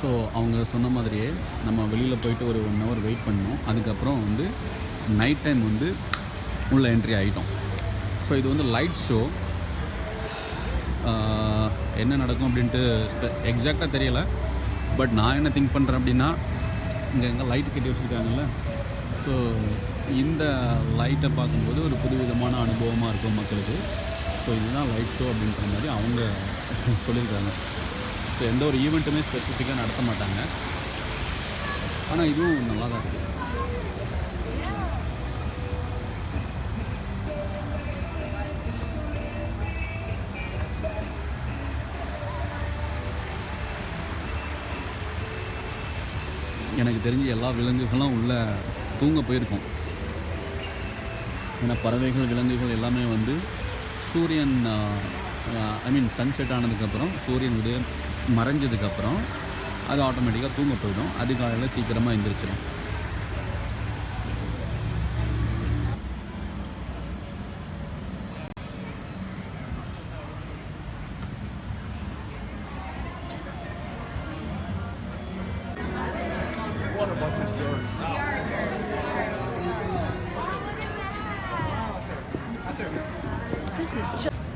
So அவங்க சொன்ன மாதிரியே நம்ம வெளியில் போயிட்டு ஒரு 1 ஹவர் வெயிட் பண்ணோம். அதுக்கப்புறம் வந்து நைட் டைம் வந்து உள்ளே என்ட்ரி ஆகிட்டோம். ஸோ இது வந்து லைட் ஷோ. என்ன நடக்கும் அப்படின்ட்டு எக்ஸாக்டாக தெரியலை. பட் நான் என்ன திங்க் பண்ணுறேன் அப்படின்னா, இங்கே எங்கே லைட் கட்டி வச்சுருக்காங்கல்ல, ஸோ இந்த லைட்டை பார்க்கும்போது ஒரு புதுவிதமான அனுபவமாக இருக்கும் மக்களுக்கு. ஸோ இதுதான் லைட் ஷோ அப்படின்ற மாதிரி அவங்க சொல்லியிருக்காங்க. ஸோ எந்த ஒரு ஈவெண்ட்டுமே ஸ்பெசிஃபிக்காக நடத்த மாட்டாங்க. ஆனால் இதுவும் நல்லா தான் இருக்குது. எனக்கு தெரிஞ்ச எல்லா விலங்குகளும் உள்ளே தூங்க போயிருக்கும். ஏன்னா பறவைகள், விலங்குகள் எல்லாமே வந்து சூரியன் சன்செட் ஆனதுக்கப்புறம், சூரியன் மறைஞ்சதுக்கப்புறம் அது ஆட்டோமேட்டிக்காக தூங்க போயிடும். அதிகாலையில் சீக்கிரமாக எழுந்திரிச்சிடும். This is just